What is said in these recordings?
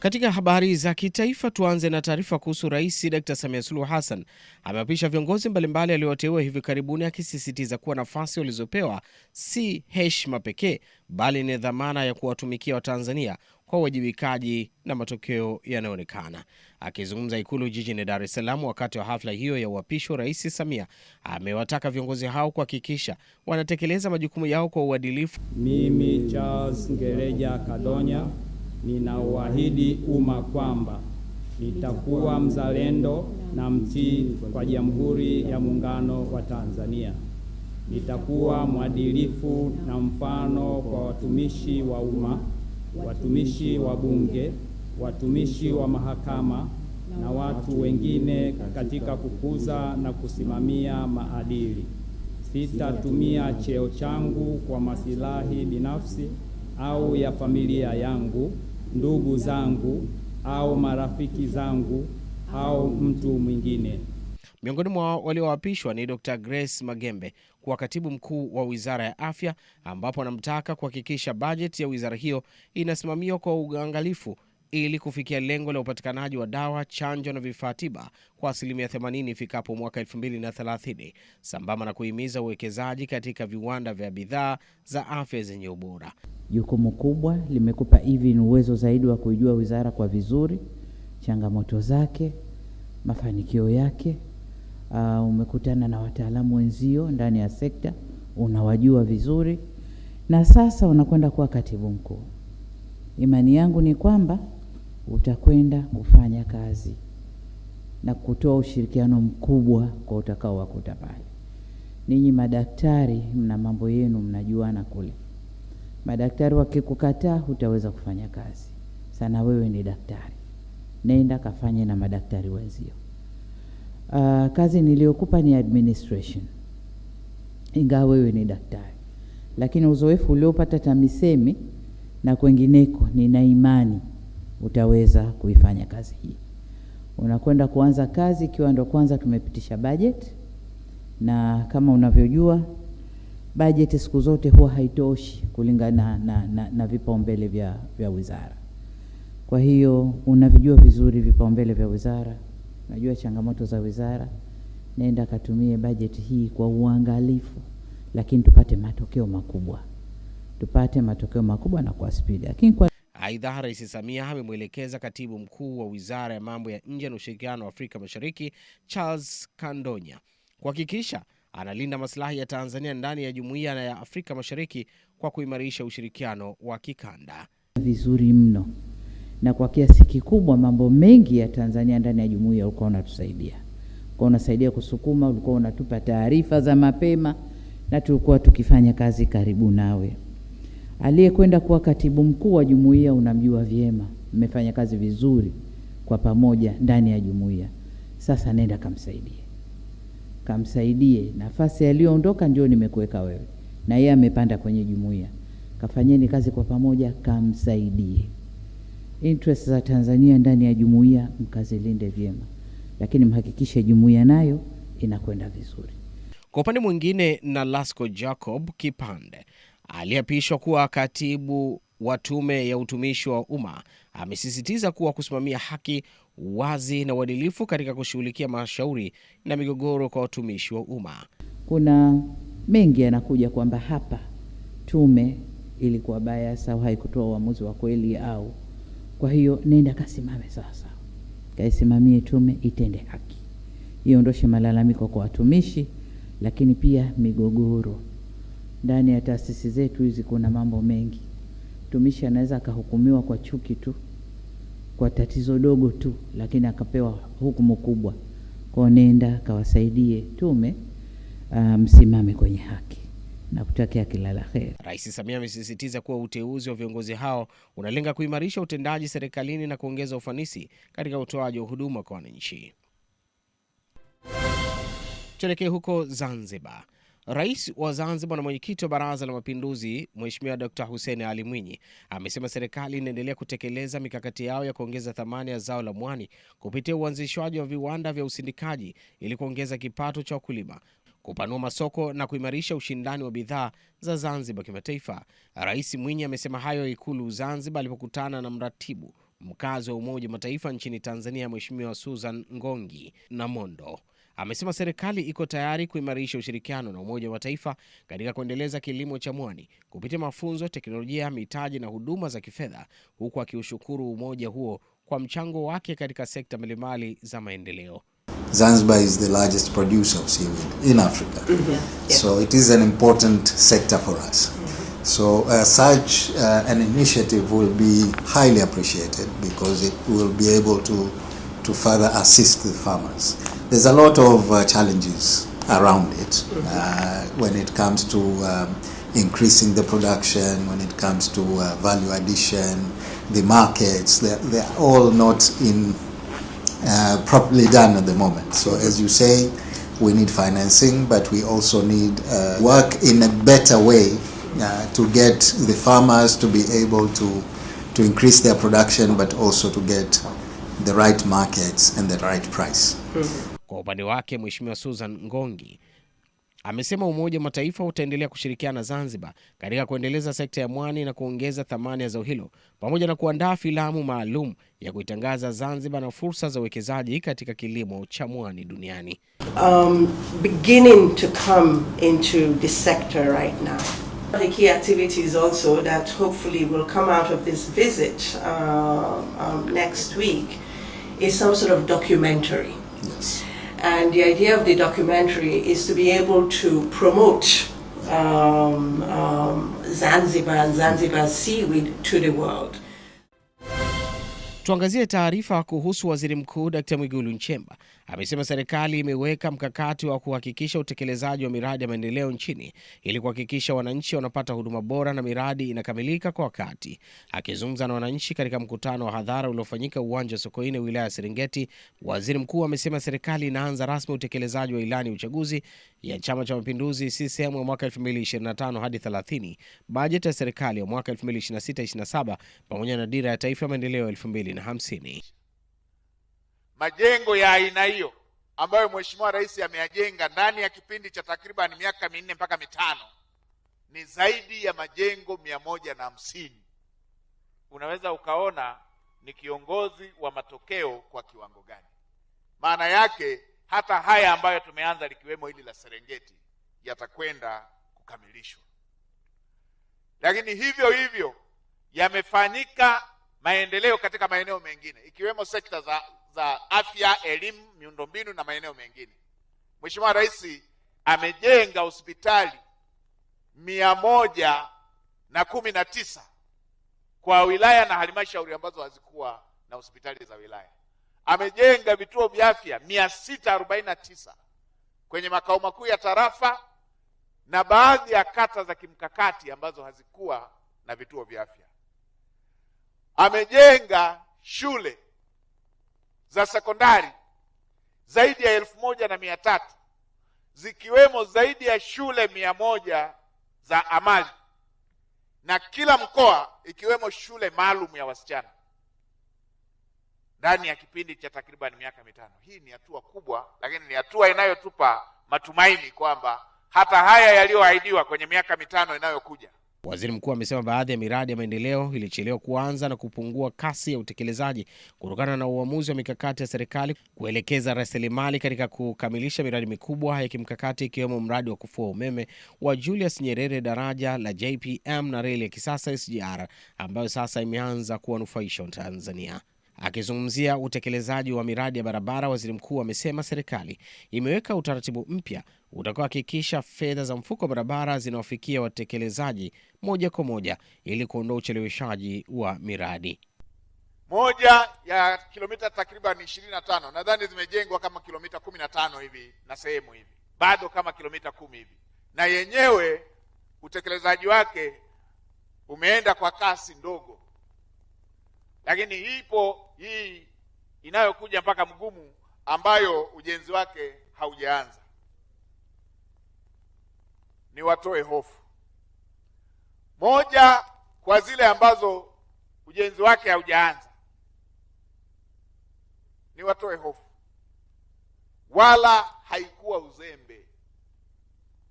Katika habari za kitaifa, tuanze na taarifa kuhusu Rais Dr. Samia Suluhu Hassan amewapisha viongozi mbalimbali aliowateua hivi karibuni, akisisitiza kuwa nafasi walizopewa si heshima pekee bali ni dhamana ya kuwatumikia Watanzania kwa uwajibikaji na matokeo yanayoonekana. Akizungumza Ikulu jijini Dar es Salaam wakati wa hafla hiyo ya uapisho, Rais Samia amewataka viongozi hao kuhakikisha wanatekeleza majukumu yao kwa uadilifu. Mimi Charles Ngereja Kadonya ninauahidi umma kwamba nitakuwa mzalendo na mtii kwa Jamhuri ya Muungano wa Tanzania. Nitakuwa mwadilifu na mfano kwa watumishi wa umma, watumishi wa Bunge, watumishi wa mahakama na watu wengine katika kukuza na kusimamia maadili. Sitatumia cheo changu kwa maslahi binafsi au ya familia yangu, ndugu zangu au marafiki zangu au mtu mwingine. Miongoni mwa walioapishwa ni Dr. Grace Magembe kuwa katibu mkuu wa Wizara ya Afya, ambapo anamtaka kuhakikisha bajeti ya wizara hiyo inasimamiwa kwa uangalifu ili kufikia lengo la upatikanaji wa dawa, chanjo na vifaa tiba kwa 80% ifikapo mwaka 2030, sambamba na kuhimiza uwekezaji katika viwanda vya bidhaa za afya zenye ubora. Jukumu kubwa limekupa hivi ni uwezo zaidi wa kujua wizara kwa vizuri, changamoto zake, mafanikio yake. Umekutana na wataalamu wenzio ndani ya sekta, unawajua vizuri, na sasa unakwenda kuwa katibu mkuu. Imani yangu ni kwamba utakwenda kufanya kazi na kutoa ushirikiano mkubwa kwa utakao wakuta pale. Ninyi madaktari mna mambo yenu, mnajuana kule. Madaktari wakikukataa hutaweza kufanya kazi. Sana wewe ni daktari, nenda kafanye na madaktari wenzio. Kazi niliyokupa ni administration, ingawa wewe ni daktari, lakini uzoefu uliopata TAMISEMI na kwengineko, nina imani utaweza kuifanya kazi hii. Unakwenda kuanza kazi ikiwa ndo kwanza tumepitisha budget, na kama unavyojua budget siku zote huwa haitoshi kulingana na vipaumbele vya wizara. Kwa hiyo unavijua vizuri vipaumbele vya wizara, unajua changamoto za wizara. Nenda katumie budget hii kwa uangalifu, lakini tupate matokeo makubwa na kwa spidi. Lakini kwa aidha, Rais Samia amemwelekeza katibu mkuu wa Wizara ya Mambo ya Nje na Ushirikiano wa Afrika Mashariki, Charles Kandonya, kuhakikisha analinda maslahi ya Tanzania ndani ya Jumuiya ya Afrika Mashariki kwa kuimarisha ushirikiano wa kikanda. Vizuri mno, na kwa kiasi kikubwa mambo mengi ya Tanzania ndani ya jumuiya ulikuwa unatusaidia. Ulikuwa unasaidia kusukuma, ulikuwa unatupa taarifa za mapema, na tulikuwa tukifanya kazi karibu nawe. Aliyekwenda kuwa katibu mkuu wa jumuiya unamjua vyema, mmefanya kazi vizuri kwa pamoja ndani ya jumuiya. Sasa nenda kamsaidie. Nafasi aliyoondoka ndio nimekuweka wewe, na yeye amepanda kwenye jumuiya. Kafanyeni kazi kwa pamoja, kamsaidie. Interest za Tanzania ndani ya jumuiya mkazilinde vyema, lakini mhakikishe jumuiya nayo inakwenda vizuri. Kwa upande mwingine, na Lasco Jacob Kipande aliapishwa kuwa katibu wa Tume ya Utumishi wa Umma, amesisitiza kuwa kusimamia haki, wazi na uadilifu katika kushughulikia mashauri na migogoro kwa watumishi wa umma. Kuna mengi yanakuja kwamba hapa tume ilikuwa bias au haikutoa uamuzi wa kweli au. Kwa hiyo nenda kasimame sasa, kaisimamie tume itende haki, iondoshe malalamiko kwa watumishi, lakini pia migogoro ndani ya taasisi zetu hizi. Kuna mambo mengi, mtumishi anaweza akahukumiwa kwa chuki tu, kwa tatizo dogo tu, lakini akapewa hukumu kubwa. Kwa nenda kawasaidie tume, msimame kwenye haki na kutakia kila la heri. Rais Samia amesisitiza kuwa uteuzi wa viongozi hao unalenga kuimarisha utendaji serikalini na kuongeza ufanisi katika utoaji wa huduma kwa wananchi. Tuelekee huko Zanzibar. Rais wa Zanzibar na mwenyekiti wa Baraza la Mapinduzi, Mheshimiwa Dr. Hussein Ali Mwinyi, amesema serikali inaendelea kutekeleza mikakati yao ya kuongeza thamani ya zao la mwani kupitia uanzishwaji wa viwanda vya usindikaji ili kuongeza kipato cha wakulima, kupanua masoko na kuimarisha ushindani wa bidhaa za Zanzibar kimataifa. Rais Mwinyi amesema hayo Ikulu Zanzibar alipokutana na mratibu mkazi wa Umoja wa Mataifa nchini Tanzania Mheshimiwa Susan Ngongi Namondo amesema serikali iko tayari kuimarisha ushirikiano na Umoja wa Mataifa katika kuendeleza kilimo cha mwani kupitia mafunzo, teknolojia, mitaji na huduma za kifedha, huku akiushukuru umoja huo kwa mchango wake katika sekta mbalimbali za maendeleo. Zanzibar is the largest producer of seaweed in Africa. So it is an important sector for us. So such an initiative will be highly appreciated because it will be able to further assist the farmers. There's a lot of challenges around it when it comes to increasing the production, when it comes to value addition, the markets, they're all not in properly done at the moment. So as you say, we need financing, but we also need work in a better way to get the farmers to be able to increase their production, but also to get the right markets and the right price. Kwa upande wake Mheshimiwa Susan Ngongi amesema Umoja wa Mataifa utaendelea kushirikiana na Zanzibar katika kuendeleza sekta ya mwani na kuongeza thamani ya zao hilo, pamoja na kuandaa filamu maalum ya kuitangaza Zanzibar na fursa za uwekezaji katika kilimo cha mwani duniani. Beginning to come into this sector right now. The key activities also that hopefully will come out of this visit next week is some sort of documentary. Yes. And the idea of the documentary is to be able to promote Zanzibar and Zanzibar's seaweed to the world. Tuangazie taarifa kuhusu Waziri Mkuu Dr. Mwigulu Nchemba. Amesema serikali imeweka mkakati wa kuhakikisha utekelezaji wa miradi ya maendeleo nchini ili kuhakikisha wananchi wanapata huduma bora na miradi inakamilika kwa wakati. Akizungumza na wananchi katika mkutano wa hadhara uliofanyika uwanja wa Sokoine wilaya ya Serengeti, Waziri Mkuu amesema serikali inaanza rasmi utekelezaji wa ilani ya uchaguzi ya Chama cha Mapinduzi CCM ya mwaka 2025 hadi 30, bajeti ya serikali ya mwaka 2026-27 pamoja na dira ya taifa ya maendeleo 2050. Majengo ya aina hiyo ambayo Mheshimiwa Rais ameyajenga ndani ya kipindi cha takriban miaka 4 mpaka 5 ni zaidi ya majengo 150. Unaweza ukaona ni kiongozi wa matokeo kwa kiwango gani. Maana yake hata haya ambayo tumeanza likiwemo hili la Serengeti yatakwenda kukamilishwa. Lakini hivyo hivyo yamefanyika maendeleo katika maeneo mengine ikiwemo sekta za afya, elimu, miundombinu na maeneo mengine. Mheshimiwa Rais amejenga hospitali 119 kwa wilaya na halmashauri ambazo hazikuwa na hospitali za wilaya. Amejenga vituo vya afya 649 kwenye makao makuu ya tarafa na baadhi ya kata za kimkakati ambazo hazikuwa na vituo vya afya. Amejenga shule za sekondari zaidi ya 1300 zikiwemo zaidi ya shule 100 za amali na kila mkoa ikiwemo shule maalum ya wasichana ndani ya kipindi cha takriban miaka 5. Hii ni hatua kubwa, lakini ni hatua inayotupa matumaini kwamba hata haya yaliyoahidiwa kwenye miaka 5 inayokuja. Waziri Mkuu amesema baadhi ya miradi ya maendeleo ilichelewa kuanza na kupungua kasi ya utekelezaji kutokana na uamuzi wa mikakati ya serikali kuelekeza rasilimali katika kukamilisha miradi mikubwa ya kimkakati ikiwemo mradi wa kufua umeme wa Julius Nyerere, daraja la JPM na reli ya kisasa SGR ambayo sasa imeanza kuwanufaisha Tanzania. Akizungumzia utekelezaji wa miradi ya barabara, Waziri Mkuu amesema serikali imeweka utaratibu mpya utakaohakikisha fedha za mfuko wa barabara zinawafikia watekelezaji moja kwa moja ili kuondoa ucheleweshaji wa miradi. Moja ya kilomita takriban 25 nadhani zimejengwa kama kilomita 15 hivi na sehemu hivi. Bado kama kilomita 10 hivi. Na yenyewe utekelezaji wake umeenda kwa kasi ndogo. Lakini ipo hii inayokuja mpaka Mgumu ambayo ujenzi wake haujaanza. Ni watoe hofu. Moja kwa zile ambazo ujenzi wake haujaanza. Ni watoe hofu. Wala haikuwa uzembe.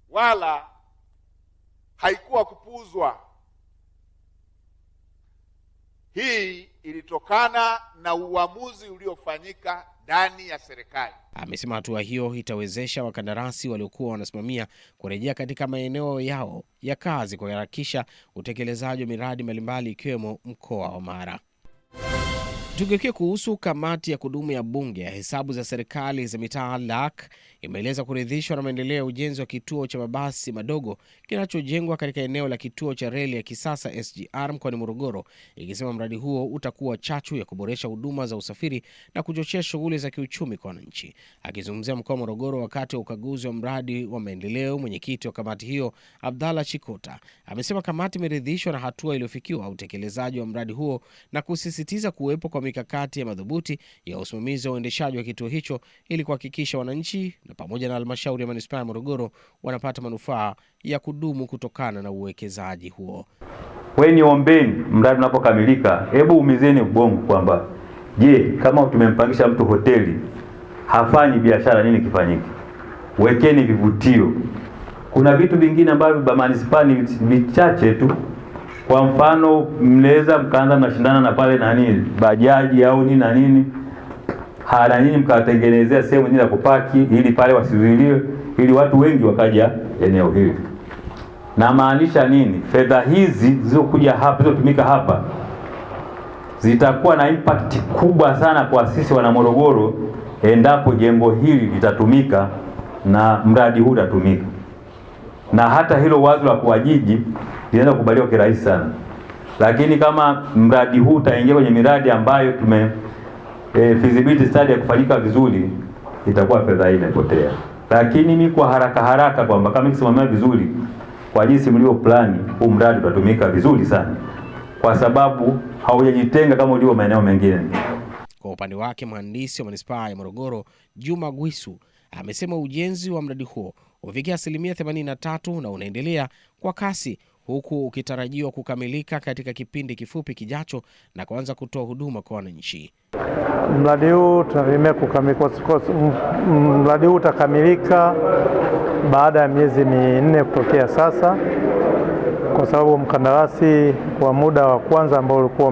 Wala haikuwa kupuuzwa. Hii ilitokana na uamuzi uliofanyika ndani ya serikali. Amesema hatua hiyo itawezesha wakandarasi waliokuwa wanasimamia kurejea katika maeneo yao ya kazi kuharakisha utekelezaji wa miradi mbalimbali ikiwemo mkoa wa Mara. Tugeukie kuhusu kamati ya kudumu ya bunge ya hesabu za serikali za mitaa LAC imeeleza kuridhishwa na maendeleo ya ujenzi wa kituo cha mabasi madogo kinachojengwa katika eneo la kituo cha reli ya kisasa SGR mkoani Morogoro, ikisema mradi huo utakuwa chachu ya kuboresha huduma za usafiri na kuchochea shughuli za kiuchumi kwa wananchi. Akizungumzia mkoa wa Morogoro wakati wa ukaguzi wa mradi wa maendeleo, mwenyekiti wa kamati hiyo Abdalla Chikota amesema kamati imeridhishwa na hatua iliyofikiwa utekelezaji wa mradi huo na kusisitiza kuwepo kwa mikakati ya madhubuti ya usimamizi wa uendeshaji wa kituo hicho ili kuhakikisha wananchi na pamoja na halmashauri ya manispaa ya Morogoro wanapata manufaa ya kudumu kutokana na uwekezaji huo. Weni ombeni mradi unapokamilika, hebu umizeni ubongo kwamba je, kama tumempangisha mtu hoteli hafanyi biashara, nini kifanyike? Wekeni vivutio. Kuna vitu vingine ambavyo manispaa ni vichache tu. Kwa mfano, mnaweza mkaanza mnashindana na pale bajaji au nini na nini. Hala nini mkatengenezea sehemu nyingine ya kupaki ili pale wasizuiliwe, ili watu wengi wakaja eneo hili. Na maanisha nini? Fedha hizi zilizokuja hapa, zilizotumika hapa zitakuwa na impact kubwa sana kwa sisi wana Morogoro endapo jengo hili litatumika na mradi huu utatumika. Na hata hilo wazo la kuwajiji linaweza kubaliwa kirahisi sana. Lakini kama mradi huu utaingia kwenye miradi ambayo feasibility study ya kufanyika vizuri, itakuwa fedha hii imepotea. Lakini mimi kwa haraka kwamba kama ikisimamiwa vizuri kwa jinsi mlio plani, huu mradi utatumika vizuri sana, kwa sababu haujajitenga kama ulivyo maeneo mengine. Kwa upande wake, mhandisi wa manispaa ya Morogoro Juma Gwisu amesema ujenzi wa mradi huo umefikia 83% na unaendelea kwa kasi, huku ukitarajiwa kukamilika katika kipindi kifupi kijacho na kuanza kutoa huduma kwa wananchi. Mradi huu tunategemea kukamilika. Mradi huu utakamilika baada ya miezi 4 kutokea sasa, kwa sababu mkandarasi kwa muda wa kwanza ambao ulikuwa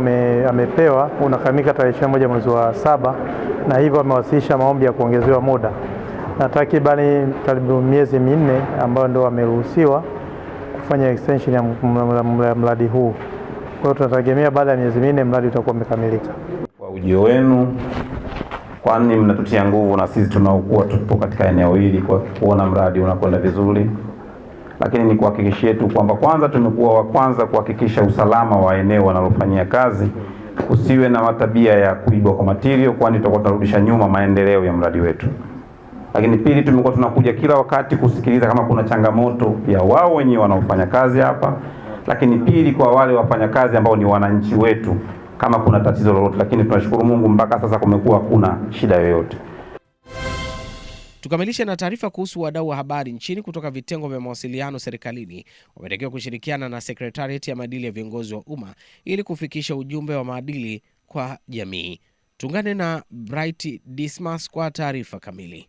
amepewa unakamilika tarehe 21 mwezi wa 7, na hivyo amewasilisha maombi ya kuongezewa muda na takribani karibu miezi 4 ambayo ndio wameruhusiwa kufanya extension ya mradi huu. Kwa hiyo tunategemea baada ya miezi 4 mradi utakuwa umekamilika. Kwa ujio wenu, kwani mnatutia nguvu na sisi tunaokuwa tupo katika eneo hili kwa kuona mradi unakwenda vizuri. Lakini ni kuhakikishia tu kwamba kwanza tumekuwa wa kwanza kuhakikisha usalama wa eneo wanalofanyia kazi, usiwe na tabia ya kuibwa kwa material, kwani tutakuwa tunarudisha nyuma maendeleo ya mradi wetu. Lakini pili, tumekuwa tunakuja kila wakati kusikiliza kama kuna changamoto ya wao wenyewe wanaofanya kazi hapa, lakini pili kwa wale wafanyakazi ambao ni wananchi wetu kama kuna tatizo lolote. Lakini tunashukuru Mungu mpaka sasa kumekuwa hakuna shida yoyote. Tukamilishe na taarifa kuhusu wadau wa habari nchini kutoka vitengo vya mawasiliano serikalini. Wametakiwa kushirikiana na Secretariat ya maadili ya viongozi wa umma ili kufikisha ujumbe wa maadili kwa jamii. Tungane na Bright Dismas kwa taarifa kamili.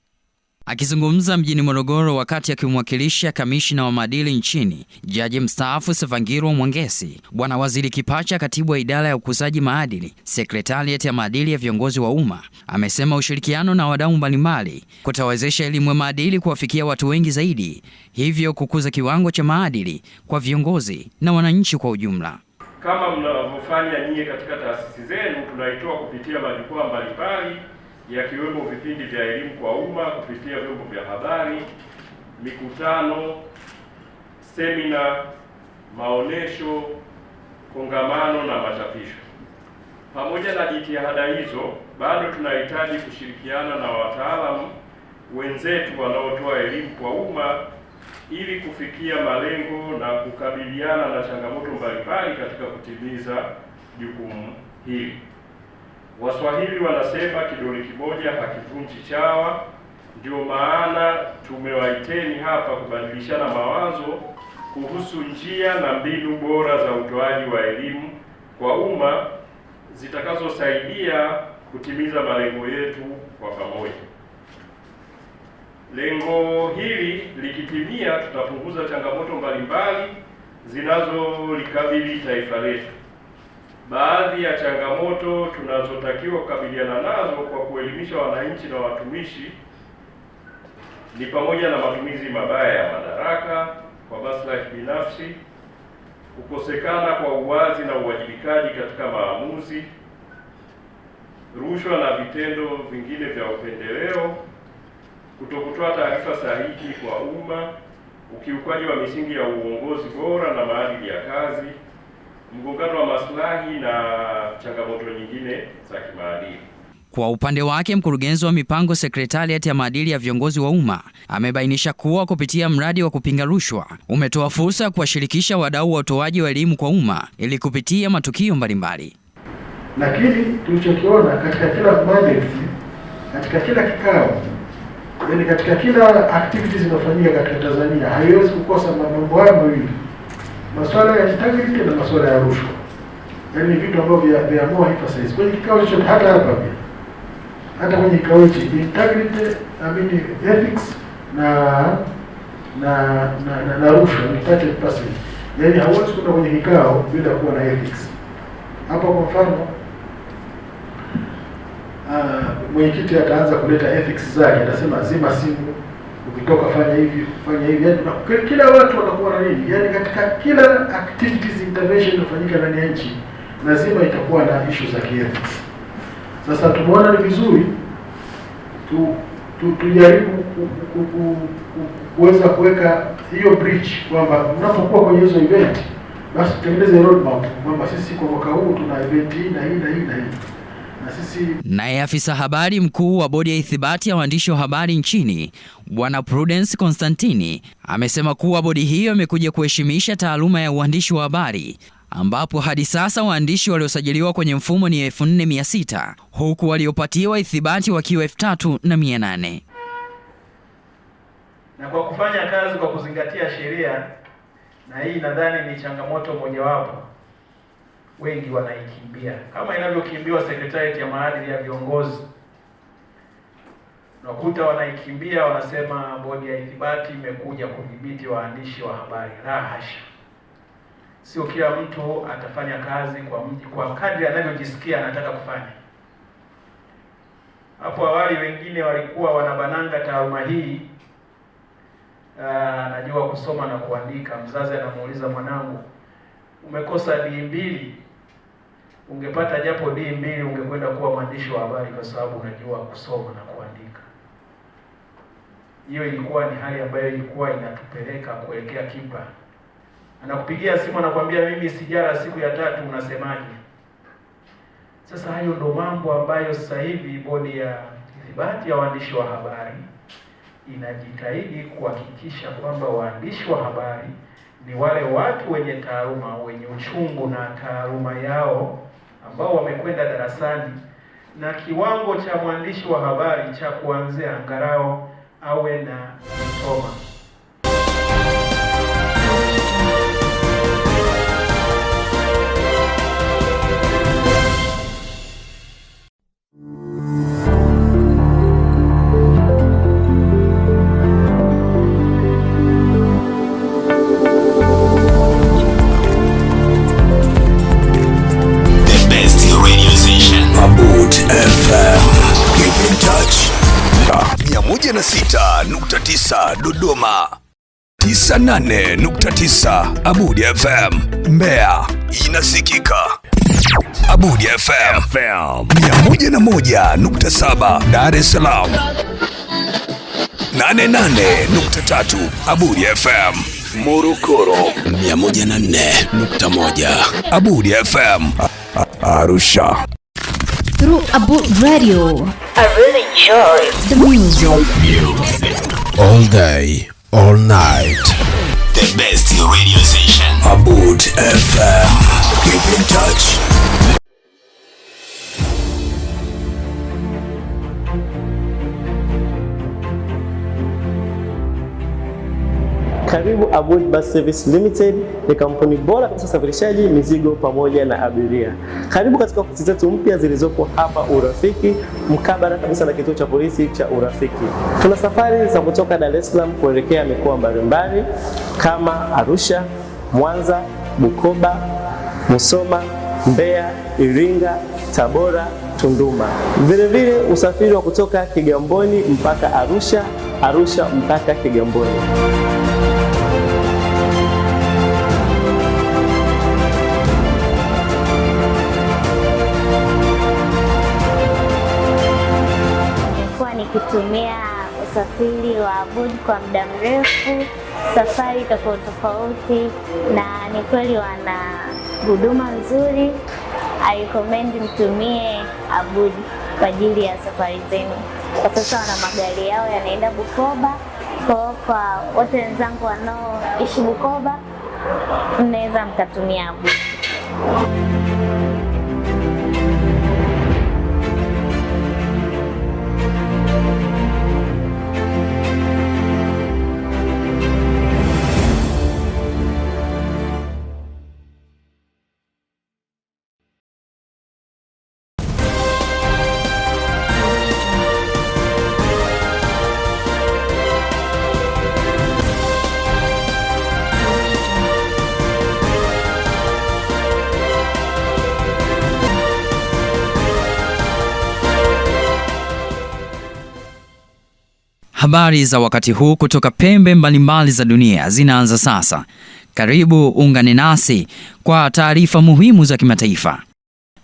Akizungumza mjini Morogoro wakati akimwakilisha kamishna wa maadili nchini, Jaji mstaafu Sevangirwa Mwangesi, Bwana Waziri Kipacha, katibu wa idara ya ukuzaji maadili, Secretariat ya maadili ya viongozi wa umma, amesema ushirikiano na wadau mbalimbali kutawezesha elimu ya maadili kuwafikia watu wengi zaidi, hivyo kukuza kiwango cha maadili kwa viongozi na wananchi kwa ujumla. Kama mnavyofanya nyie katika taasisi zenu, tunaitoa kupitia majukwaa mbalimbali yakiwemo vipindi vya elimu kwa umma kupitia vyombo vya habari, mikutano, semina, maonesho, kongamano na machapisho. Pamoja na jitihada hizo, bado tunahitaji kushirikiana na wataalamu wenzetu wanaotoa elimu kwa umma ili kufikia malengo na kukabiliana na changamoto mbalimbali katika kutimiza jukumu hili. Waswahili wanasema kidole kimoja hakivunji chawa. Ndio maana tumewaiteni hapa kubadilishana mawazo kuhusu njia na mbinu bora za utoaji wa elimu kwa umma zitakazosaidia kutimiza malengo yetu kwa pamoja. Lengo hili likitimia, tutapunguza changamoto mbalimbali zinazolikabili taifa letu. baadhi ya changamoto tunazotakiwa kukabiliana nazo kwa kuelimisha wananchi na watumishi ni pamoja na matumizi mabaya ya madaraka kwa maslahi binafsi, kukosekana kwa uwazi na uwajibikaji katika maamuzi, rushwa na vitendo vingine vya upendeleo, kutokutoa taarifa sahihi kwa umma, ukiukaji wa misingi ya uongozi bora na maadili ya kazi, mgongano wa maslahi na changamoto nyingine za kimaadili. Kwa upande wake, mkurugenzi wa mipango Sekretarieti ya maadili ya viongozi wa umma amebainisha kuwa kupitia mradi wa kupinga rushwa umetoa fursa ya kuwashirikisha wadau wa utoaji wa elimu kwa umma ili kupitia matukio mbalimbali. Lakini tulichokiona katika kila emergency, katika kila kikao, yani katika kila activities zinafanyika katika Tanzania, haiwezi kukosa mambo haya mawili: masuala ya integrity na masuala ya rushwa. Yaani vitu ambavyo vya more emphasis kwenye kikao hicho, hata hapa pia, hata kwenye kikao hicho, integrity, ethics na rushwa ni 30%. Yaani hauwezi kwenda kwenye kikao bila kuwa na ethics. Hapa kwa mfano, mwenyekiti ataanza kuleta ethics zake, atasema zima simu, ukitoka fanya hivi, fanya hivi. Yaani kila watu watakuwa na nini? Yaani katika kila activities intervention inafanyika ndani ya nchi lazima itakuwa na issue za kiethics. Sasa tumeona ni vizuri tujaribu kuweza kuweka hiyo bridge kwamba unapokuwa kwenye hizo event basi tutengeneze roadmap kwamba sisi kwa mwaka huu tuna event hii na hii na hii na hii. Na sisi. Naye afisa habari mkuu wa bodi ya ithibati ya waandishi wa habari nchini, Bwana Prudence Constantini, amesema kuwa bodi hiyo imekuja kuheshimisha taaluma ya uandishi wa habari, ambapo hadi sasa waandishi waliosajiliwa kwenye mfumo ni 4600 huku waliopatiwa ithibati wakiwa 3800. Na kwa kufanya kazi kwa kuzingatia sheria, na hii nadhani ni changamoto mojawapo wengi wanaikimbia, kama inavyokimbiwa Sekretarieti ya maadili ya viongozi. Nakuta wanaikimbia, wanasema bodi ya ithibati imekuja kudhibiti waandishi wa habari. La hasha. Sio kila mtu atafanya kazi kwa kadri anavyojisikia anataka kufanya. Hapo awali wengine walikuwa wanabananga taaluma hii. Najua kusoma na kuandika. Mzazi anamuuliza mwanangu, umekosa D2, ungepata japo D2 ungekwenda kuwa mwandishi wa habari kwa sababu unajua kusoma na kuandika. Hiyo ilikuwa ni hali ambayo ilikuwa inatupeleka kuelekea kibra. Anakupigia simu anakuambia mimi sijara siku ya 3, unasemaje? Sasa hayo ndo mambo ambayo sasa hivi bodi ya ithibati ya waandishi wa habari inajitahidi kuhakikisha kwamba waandishi wa habari ni wale watu wenye taaluma, wenye uchungu na taaluma yao, ambao wamekwenda darasani, na kiwango cha mwandishi wa habari cha kuanzia angalau awe na diploma. Abud FM. Keep in touch. 106.9 Dodoma, 98.9 Abud FM Mbeya inasikika. Abud FM 101.7 Dar es Salaam, 88.3 Abud FM Morogoro, 104.1 Abud FM Arusha. Through Abud Radio, I really enjoy the music. All day, all night. The best radio station. Abud FM. Keep in touch. Karibu Abud Bus Service Limited, ni kampuni bora katika usafirishaji mizigo pamoja na abiria. Karibu katika ofisi zetu mpya zilizopo hapa Urafiki, mkabala kabisa na kituo cha polisi cha Urafiki. Tuna safari za kutoka Dar es Salaam kuelekea mikoa mbalimbali kama Arusha, Mwanza, Bukoba, Musoma, Mbeya, Iringa, Tabora, Tunduma. Vile vile usafiri wa kutoka Kigamboni mpaka Arusha, Arusha mpaka Kigamboni. Nimekuwa nikitumia usafiri wa Abood kwa muda mrefu, safari tofauti tofauti, na ni kweli wana huduma nzuri. I recommend mtumie Abood kwa ajili ya safari zenu. Kwa sasa wana magari yao yanaenda Bukoba, kwa wote wenzangu wanaoishi Bukoba, mnaweza mkatumia Abood. Habari za wakati huu kutoka pembe mbalimbali za dunia zinaanza sasa. Karibu ungane nasi kwa taarifa muhimu za kimataifa.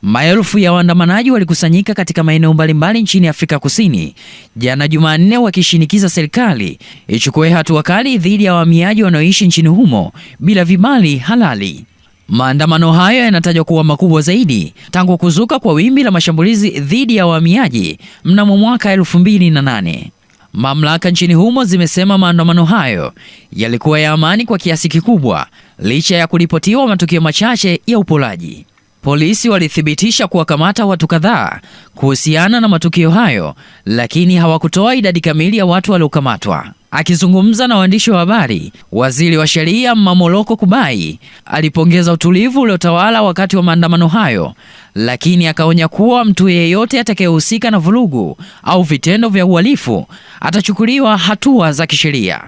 Maelfu ya waandamanaji walikusanyika katika maeneo mbalimbali nchini Afrika Kusini jana Jumanne, wakishinikiza serikali ichukue hatua kali dhidi ya wahamiaji wanaoishi nchini humo bila vibali halali. Maandamano hayo yanatajwa kuwa makubwa zaidi tangu kuzuka kwa wimbi la mashambulizi dhidi ya wahamiaji mnamo mwaka 2008. Mamlaka nchini humo zimesema maandamano hayo yalikuwa ya amani kwa kiasi kikubwa licha ya kuripotiwa matukio machache ya upolaji. Polisi walithibitisha kuwakamata watu kadhaa kuhusiana na matukio hayo, lakini hawakutoa idadi kamili ya watu waliokamatwa. Akizungumza na waandishi wa habari, waziri wa sheria Mamoloko Kubai alipongeza utulivu uliotawala wakati wa maandamano hayo, lakini akaonya kuwa mtu yeyote atakayehusika na vurugu au vitendo vya uhalifu atachukuliwa hatua za kisheria.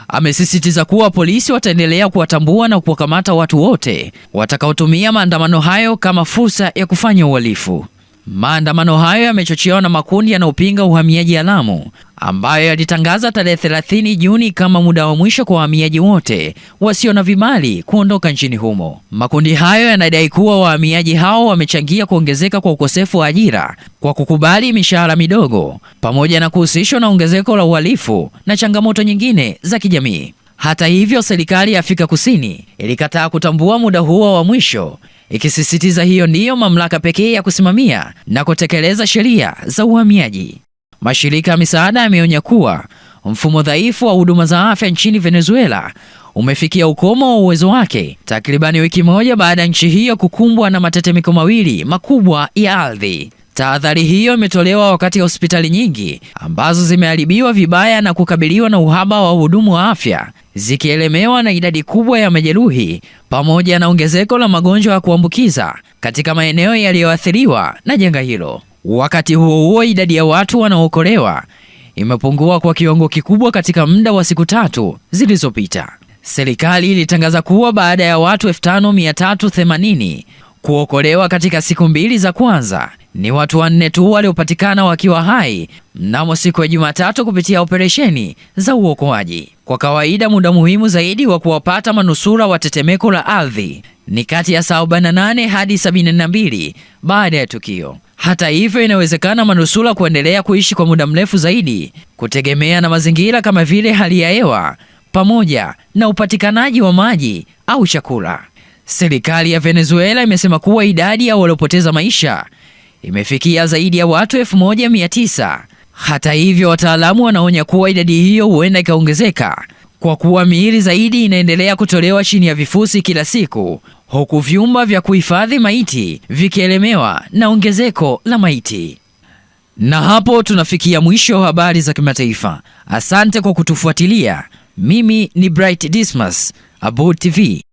Amesisitiza kuwa polisi wataendelea kuwatambua na kuwakamata watu wote watakaotumia maandamano hayo kama fursa ya kufanya uhalifu. Maandamano hayo yamechochewa na makundi yanayopinga uhamiaji haramu ambayo yalitangaza tarehe 30 Juni kama muda wa mwisho kwa wahamiaji wote wasio na vibali kuondoka nchini humo. Makundi hayo yanadai kuwa wahamiaji hao wamechangia kuongezeka kwa ukosefu wa ajira kwa kukubali mishahara midogo, pamoja na kuhusishwa na ongezeko la uhalifu na changamoto nyingine za kijamii. Hata hivyo, serikali ya Afrika Kusini ilikataa kutambua muda huo wa mwisho, ikisisitiza hiyo ndiyo mamlaka pekee ya kusimamia na kutekeleza sheria za uhamiaji. Mashirika ya misaada yameonya kuwa mfumo dhaifu wa huduma za afya nchini Venezuela umefikia ukomo wa uwezo wake takribani wiki moja baada ya nchi hiyo kukumbwa na matetemeko mawili makubwa ya ardhi. Tahadhari hiyo imetolewa wakati hospitali nyingi ambazo zimeharibiwa vibaya na kukabiliwa na uhaba wa wahudumu wa afya zikielemewa na idadi kubwa ya majeruhi pamoja na ongezeko la magonjwa ya kuambukiza katika maeneo yaliyoathiriwa na janga hilo. Wakati huo huo, idadi ya watu wanaookolewa imepungua kwa kiwango kikubwa katika muda wa siku 3 zilizopita. Serikali ilitangaza kuwa baada ya watu 5380 kuokolewa katika siku 2 za kwanza, ni watu 4 tu waliopatikana wakiwa hai mnamo siku ya Jumatatu kupitia operesheni za uokoaji. Kwa kawaida, muda muhimu zaidi wa kuwapata manusura wa tetemeko la ardhi ni kati ya saa 48 hadi 72 baada ya tukio. Hata hivyo, inawezekana manusura kuendelea kuishi kwa muda mrefu zaidi kutegemea na mazingira kama vile hali ya hewa pamoja na upatikanaji wa maji au chakula. Serikali ya Venezuela imesema kuwa idadi ya waliopoteza maisha imefikia zaidi ya watu 1900. Hata hivyo, wataalamu wanaonya kuwa idadi hiyo huenda ikaongezeka kwa kuwa miili zaidi inaendelea kutolewa chini ya vifusi kila siku, huku vyumba vya kuhifadhi maiti vikielemewa na ongezeko la maiti. Na hapo tunafikia mwisho wa habari za kimataifa. Asante kwa kutufuatilia. Mimi ni Bright Dismas, Abood TV.